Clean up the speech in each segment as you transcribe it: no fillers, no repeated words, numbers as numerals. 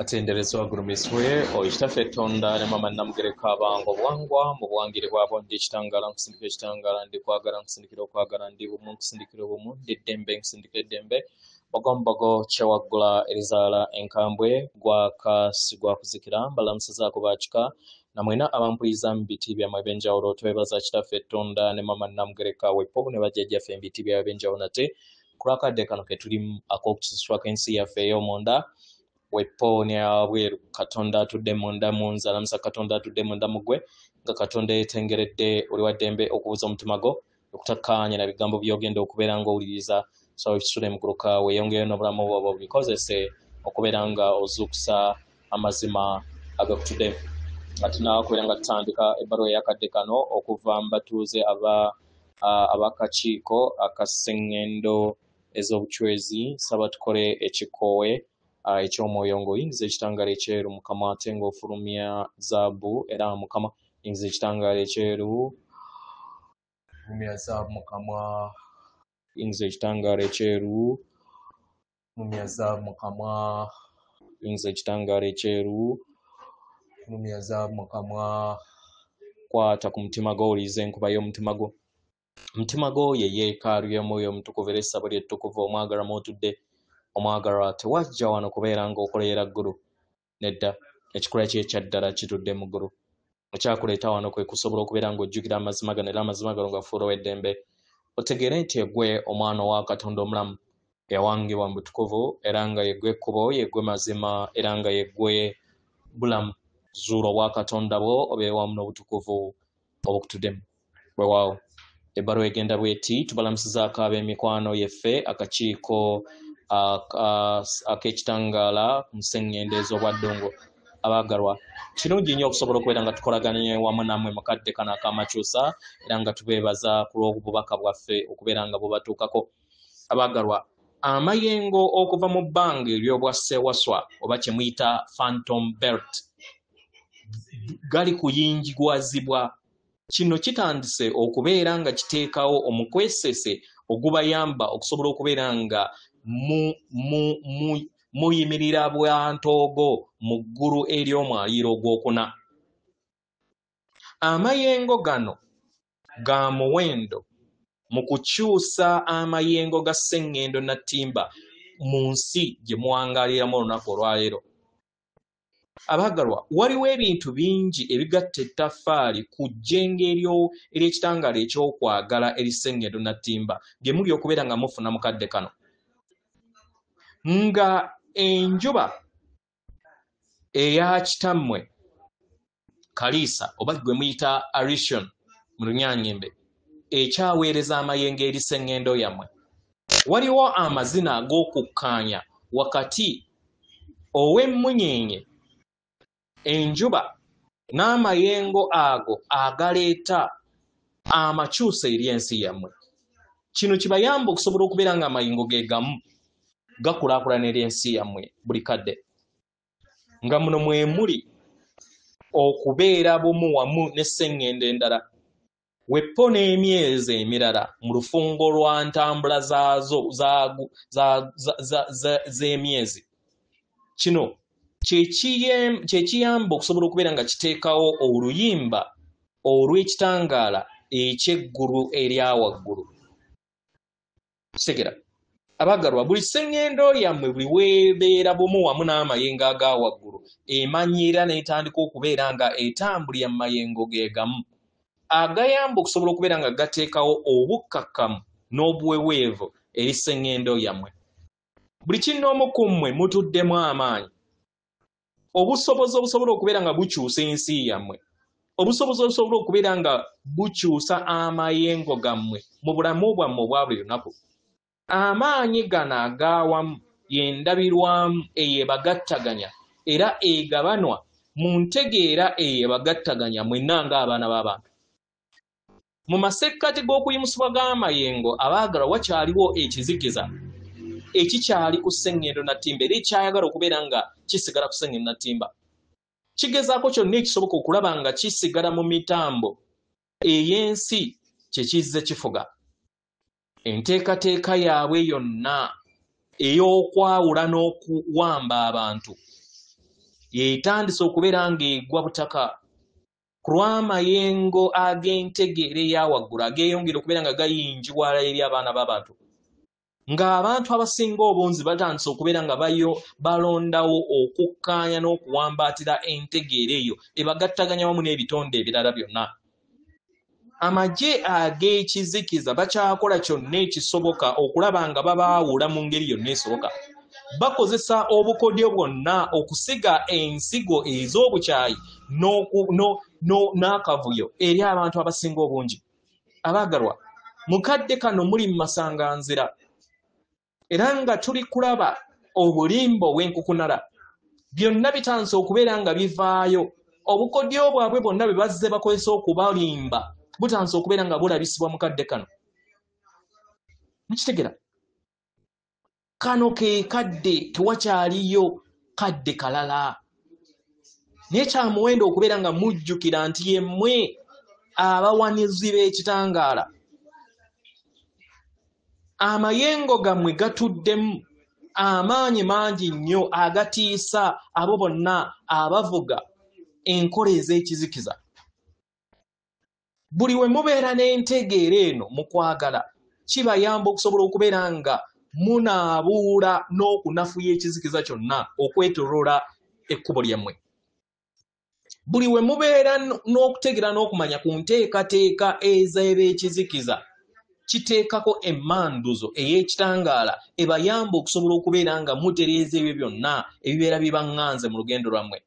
Atenderezwa gurumiswe oyitafe tonda ne mama namugereka abango bwangwa mu bwangire bwabo ndi kitangala nsindike kitangala ndi kwagala nsindikira okwagala ndi bumu nsindikira bumu ndi dembe nsindike dembe bagombago kyawagula erizala enkambwe gwa kuzikira mbalamusiza kubachika namwena abampuliza mbiti bya mabenjawulo twebaza kitafe tonda ne mama namugereka wepo ne bajjajja fe mbiti bya benjawulo nate kurakadde kano ketuli akokuswa kensi yafe yomonda wepo ne abweru katonda atudde munda munza lamusa katonda atudde munda mugwe nga katonda etengeredde oli waddembe okubuza omutima go okutakkaanya na bigambo byogenda okubeera nga owuliriza so ekisule muguluka weeyongeyo n'obulamu bwobwo bikozese okubeera nga ozuukusa amazima agakutudde ati nakubeera nga tutandika ebbaluwa eyakadde kano okuva mu batuuze abakakiiko akaseŋŋendo ez'obucwezi saba tukole ekikoowe ekyomwoyo ng'oyingiza ekitangaala ekyeru mukama ate ng'ofulumya zaabu era mukama yingiza ekitangaala ekyeru fulumya zaabu mukama yingiza ekitangaala ekyeru fulumya zaabu mukama yingiza ekitangaala ekyeru fulumya zaabu mukama kwata ku mutima gwo owuliriza enkuba y'omutima gwo omutima gwo ye yeekaalu y'omwoyo omutukuvu era essabo ly'ettukuvu omwagalwa mw'otudde omwagalwa tewajja wano kubeera ng'okoleera ggulu nedda ekikola kye ekyaddala kitudde mu ggulu ekyakuleeta wano kwe kusobola okubeera ng'ojjukira amazima gano era amazima gano gafuula ow'eddembe otegeere nti eggwe omwana owa katonda omulamu yawangibwa mu butukuvu era nga yeggwe ekkubo yeggwe mazima era nga yeggwe bulamu zuula obwa katonda bwo obeere wamu n'obutukuvu obukutuddemu weewaawo ebbaluwa egenda bw'eti tubalamusizaako ab'emikwano yeffe akakiiko ak'ekitangaala ku nseŋŋendo ez'obwaddongo abaagalwa kirungi nnyo okusobola okubeera nga tukolaganye wamu nammwe mukadde kano ak'amakyusa era nga tubeebaza ku lw'obubaka bwaffe okubeera nga bubatuukako abaagalwa amayengo okuva mu bbanga ery'obwassewaswa oba kye muyita phantom belt gali kuyingibwazibwa kino kitandise okubeera nga kiteekawo omukwesese ogubayamba okusobola okubeera nga muyimirira bwantoogo mu ggulu ery'omwaliiro ogwokuna amayengo gano ga muwendo mu kukyusa amayengo ga sseŋŋendo nattimba mu nsi gye muwangaaliramu olunaku olwaleero abaagalwa waliwo ebintu bingi ebigatta ettaffaali ku jjengo ery'ekitangaala ekyokwagala erisseŋŋendo nattimba bye muli okubeera nga mufuna mukadde kano nga enjuba eya kitammwe kaliisa oba gwe muyita arishon mu lunyaanyimbe ekyaweereza amayengo eri sseŋŋendo yammwe waliwo amazina ag'okukkaanya wakati ow'emmunyeenye enjuba n'amayengo ago agaleeta amakyusa eri ensi yammwe kino kibayamba okusobola okubeera nga amayengo ge gamu gakulaakulana eri ensi yammwe buli kadde nga muno mwe muli okubeera bumu wamu n'esseŋŋendo endala weppo n'emyezi emirala mu lufungo lwa ntambula zaazo z'emyezi kino kyekiyamba okusobola okubeera nga kiteekawo oluyimba olw'ekitangaala eky'eggulu eryawaggulu kitegera abaagalwa buli sseŋŋendo yammwe buli weebeera bumu wamu n'amayengo aga waggulu emanyiira n'etandika okubeera nga etambulira mu mayengo ge gamu agayamba okusobola okubeera nga gateekawo obukkakkamu n'obuweweevu eri sseŋŋendo yammwe buli kinnoomu ku mmwe mutuddemu amaanyi obusobozi obusobola okubeera nga bukyusa ensi yammwe obusobozi obusobola okubeera nga bukyusa amayengo gammwe mu bulamu bwammwe obwa buli lunaku amaanyi gano ag'awamu y'endabirwamu eyebagattaganya era egabanwa mu ntegeera eyebagattaganya mwenna ng'abaana b'abantu mu masekkati g'okuyimusibwa g'amayengo abaagalwa wakyaliwo ekizikiza ekikyali ku sseŋŋendo nattimba era ekyayagala okubeera nga kisigala ku sseŋŋendo nattimba kigezaako kyonna ekisoboka okulaba nga kisigala mu mitambo ey'ensi kye kizze kifuga enteekateeka yaabwe yonna ey'okwawula n'okuwamba abantu yetandise okubeera ng'egwa butaka ku lw'amayengo ag'entegeera eyawaggulu ageeyongera okubeera nga gayinjibwala eri abaana b'abantu ng'abantu abasinga obungi batandise okubeera nga balondawo okukkaanya n'okuwambaatira entegeera eyo ebagattaganya wamu n'ebitonde ebirala byonna. Amagye ag'ekizikiza bakyakola kyonna ekisoboka okulaba nga babaawula mu ngeri yonna esoboka. Bakozesa obukodyo bwonna okusiga ensigo ez'obukyayi n'akavuyo eri abantu abasinga obungi. Abaagalwa, mu kadde kano muli mu masanganzira era nga tuli kulaba obulimba obw'enkukunala byonna bitandise okubeera nga bivaayo. Obukodyo bwabwe bwonna bwe bazze bakozesa okubalimba butandise okubeera nga bulabisibwa mu kadde kano. Mukitegera? Kano ke kadde tewakyaliyo kadde kalala. Naye kya muwendo okubeera nga mujjukira nti yemmwe abawanizi b'ekitangaala. Amayengo gammwe gatuddemu amaanyi mangi nnyo agatiisa abo bonna abavuga enkola ez'ekizikiza. Buli we mubeera n'entegeera eno mu kwagala kibayamba okusobola okubeera nga munaabuula n'okunafuya ekizikiza kyonna okwetoloola ekkubo lyammwe. Buli we mubeera n'okutegeera n'okumanya ku nteekateeka ez'ebeekizikiza kiteekako emmanduzo ey'ekitangaala ebayamba okusobola okubeera nga mutereeza ebyo byonna ebibeera bibaŋŋanze mu lugendo lwammwe.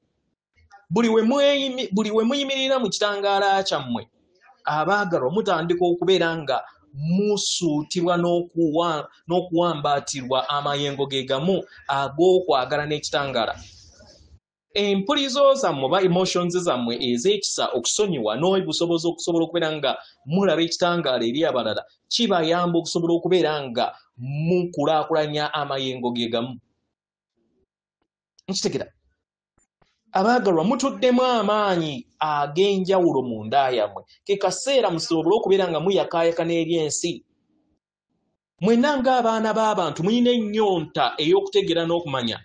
Buli we muyimirira mu kitangaala kyammwe abaagalwa mutandika okubeera nga musuutibwa n'okuwambaatirwa amayengo ge gamu ag'okwagala n'ekitangaala. Empulizo zammwe oba emotions zammwe ez'ekisa okusonyiwa n'obusobozi okusobola okubeera nga mulaba ekitangaala eri abalala kibayamba okusobola okubeera nga mukulaakulanya amayengo ge gamu. Nkitegera? Abaagalwa mutuddemu amaanyi ag'enjawulo mu nda yammwe. Ke kaseera musobole okubeera nga muyakaayaka n'eri ensi. Mwenna ng'abaana b'abantu muyina ennyonta ey'okutegeera n'okumanya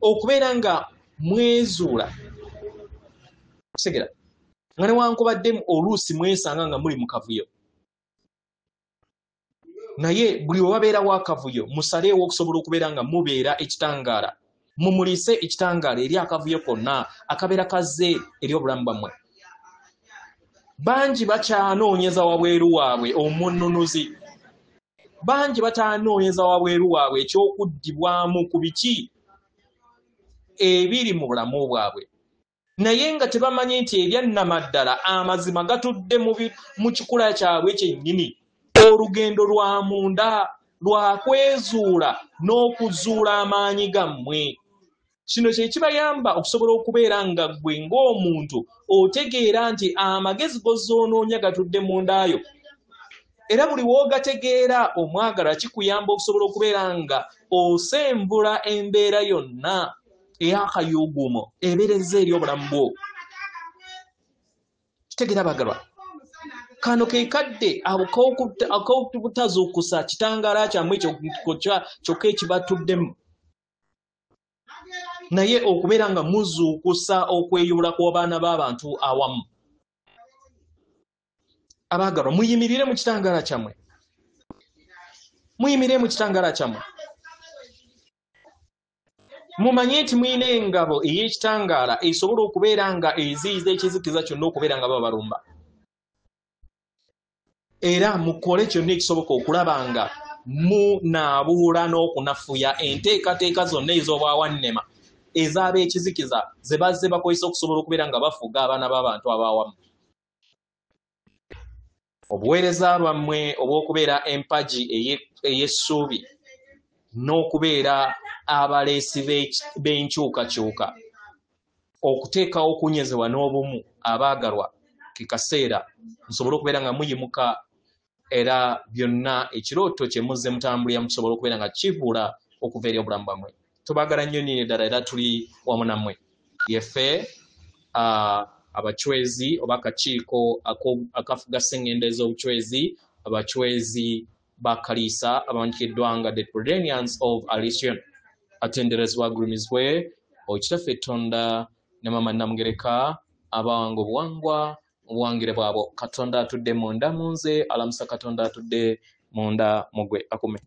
okubeera nga mwezuula. Kitegera? Nga newankubadde oluusi mwesanga nga muli mu kavuyo. Naye buli we wabeerawo akavuyo musaleewo okusobola okubeera nga mubeera ekitangaala. Mumulise ekitangaala eri akavuyo konna akabeera kazze eri obulamu bwammwe. Bangi bakyanoonyeza wabweru waabwe omununuzi. Bangi batanoonyeza wabweru waabwe ekyokuddibwamu ku biki ebiri mu bulamu bwabwe. Naye nga tebamanyi nti ebyannamaddala amazima gatudde mu kikula kyabwe kyennyini. Olugendo lwa munda lwa kwezuula n'okuzuula amaanyi gammwe. Kino kye kibayamba okusobola okubeera nga ggwe ng'omuntu otegeera nti amagezi g'ozoonoonya gatudde mu ndaayo. Era buli w'ogategeera omwagala kikuyamba okusobola okubeera nga osembula embeera yonna ey'akayuuguumo ebeereza eri obulamu bwo. Kitegeera bagalwa? Kano ke kadde ak'obutazuukusa kitangaala kyammwe kyokka ekibatuddemu. Naye okubeera nga muzuukusa okweyubula kw'abaana b'abantu awamu. Abaagalwa, muyimirire mu kitangaala kyammwe. Muyimirire mu kitangaala kyammwe. Mumanye nti muyina engabo ey'ekitangaala esobola okubeera nga eziyiza ekizikiza kyonna okubeera nga babalumba. Era mukole kyonna ekisoboka okulaba nga munaabuula n'okunafuya enteekateeka zonna ez'obwawannema ez'abeekizikiza ze bazze bakozesa okusobola okubeera nga bafuga abaana b'abantu ab'awamu. Obuweereza bwammwe obw'okubeera empagi ey'essuubi n'okubeera abaleesi b'enkyukakyuka, okuteekawo okunyezebwa n'obumu, abaagalwa, ke kaseera musobole okubeera nga muyimuka era byonna ekirooto kye muzze mutambulira mukisobola okubeera nga kivuula okuva eri obulamu bwammwe. Tubaagala nnyo nnyini ddala era tuli wamu nammwe. Yeffe abachwezi oba akakiiko akafuga sseŋŋendo ez'obuchwezi, abachwezi ba Kaliisa abamanyikiddwa nga the Prodenians of Alicion, atenderezebwa agulumizibwe Okitaffe Tonda ne Mama Namugereka abawanga obuwangwa obuwangire bwabo. Katonda atudde munda mu nze, alamusa Katonda atudde munda mu gwe akume.